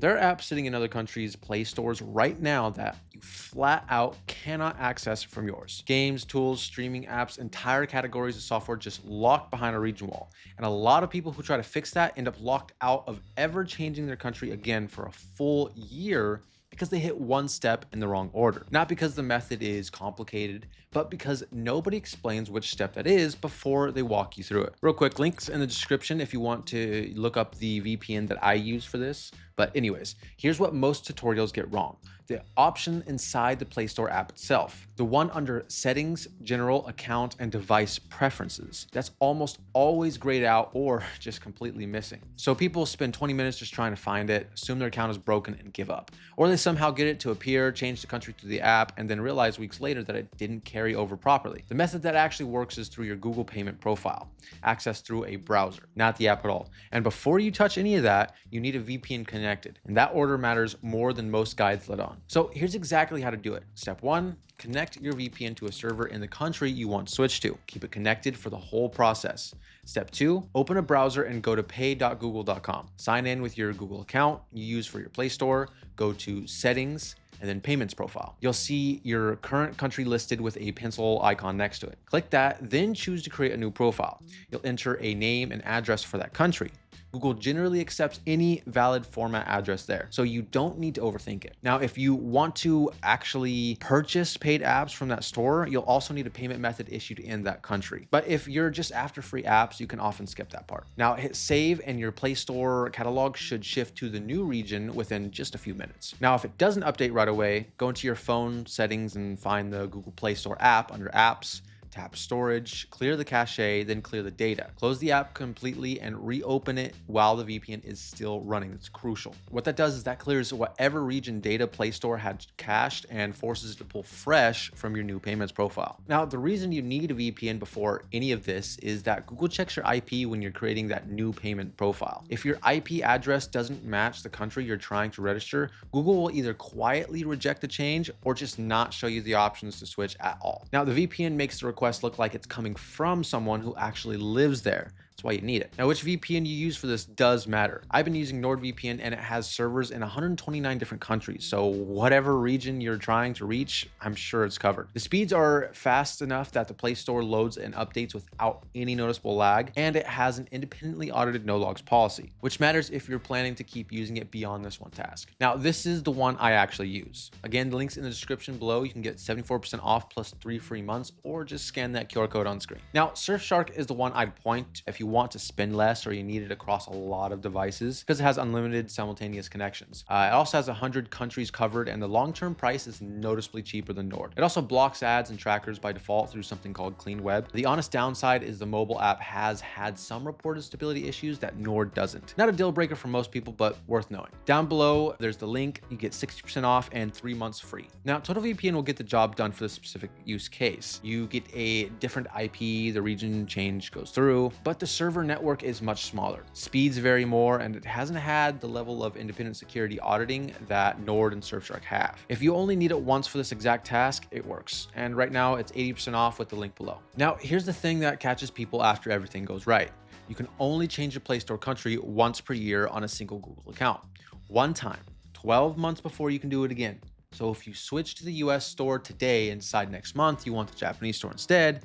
There are apps sitting in other countries' Play stores right now that you flat out cannot access from yours. Games, tools, streaming apps, entire categories of software just locked behind a region wall. And a lot of people who try to fix that end up locked out of ever changing their country again for a full year because they hit one step in the wrong order. Not because the method is complicated, but because nobody explains which step that is before they walk you through it. Real quick, links in the description if you want to look up the VPN that I use for this. But anyways, here's what most tutorials get wrong. The option inside the Play Store app itself, the one under Settings, General, Account, and Device Preferences. That's almost always grayed out or just completely missing. So people spend 20 minutes just trying to find it, assume their account is broken, and give up. Or they somehow get it to appear, change the country to the app, and then realize weeks later that it didn't carry over properly. The method that actually works is through your Google payment profile, accessed through a browser, not the app at all. And before you touch any of that, you need a VPN connected. And that order matters more than most guides let on. So here's exactly how to do it. Step 1, connect your VPN to a server in the country you want to switch to. Keep it connected for the whole process. Step 2, open a browser and go to pay.google.com. Sign in with your Google account you use for your Play Store. Go to Settings and then Payments Profile. You'll see your current country listed with a pencil icon next to it. Click that, then choose to create a new profile. You'll enter a name and address for that country. Google generally accepts any valid format address there, so you don't need to overthink it. Now, if you want to actually purchase paid apps from that store, you'll also need a payment method issued in that country. But if you're just after free apps, you can often skip that part. Now, hit save and your Play Store catalog should shift to the new region within just a few minutes. Now, if it doesn't update right away, go into your phone settings and find the Google Play Store app under Apps. Tap storage, clear the cache, then clear the data. Close the app completely and reopen it while the VPN is still running. It's crucial. What that does is that clears whatever region data Play Store had cached and forces it to pull fresh from your new payments profile. Now, the reason you need a VPN before any of this is that Google checks your IP when you're creating that new payment profile. If your IP address doesn't match the country you're trying to register, Google will either quietly reject the change or just not show you the options to switch at all. Now, the VPN makes the request look like it's coming from someone who actually lives there. That's why you need it. Now, which VPN you use for this does matter. I've been using NordVPN and it has servers in 129 different countries. So whatever region you're trying to reach, I'm sure it's covered. The speeds are fast enough that the Play Store loads and updates without any noticeable lag, and it has an independently audited no logs policy, which matters if you're planning to keep using it beyond this one task. Now, this is the one I actually use. Again, the link's in the description below. You can get 74% off plus 3 free months, or just scan that QR code on screen. Now, Surfshark is the one I'd point if you want to spend less or you need it across a lot of devices because it has unlimited simultaneous connections. It also has 100 countries covered, and the long-term price is noticeably cheaper than Nord. It also blocks ads and trackers by default through something called Clean Web. The honest downside is the mobile app has had some reported stability issues that Nord doesn't. Not a deal breaker for most people, but worth knowing. Down below, there's the link. You get 60% off and 3 months free. Now, TotalVPN will get the job done for this specific use case. You get a different IP, the region change goes through, but the server network is much smaller. Speeds vary more, and it hasn't had the level of independent security auditing that Nord and Surfshark have. If you only need it once for this exact task, it works. And right now it's 80% off with the link below. Now, here's the thing that catches people after everything goes right. You can only change your Play Store country once per year on a single Google account. One time, 12 months before you can do it again. So if you switch to the US store today and decide next month you want the Japanese store instead,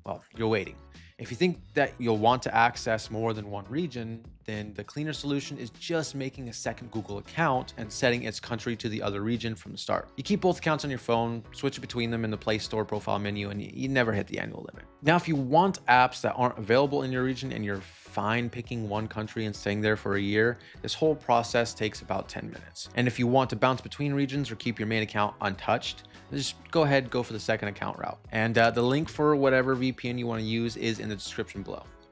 well, you're waiting. If you think that you'll want to access more than one region, then the cleaner solution is just making a second Google account and setting its country to the other region from the start. You keep both accounts on your phone, switch between them in the Play Store profile menu, and you never hit the annual limit. Now, if you want apps that aren't available in your region and you're fine picking one country and staying there for a year, this whole process takes about 10 minutes. And if you want to bounce between regions or keep your main account untouched, just go ahead, go for the second account route. And the link for whatever VPN you want to use is in the description below.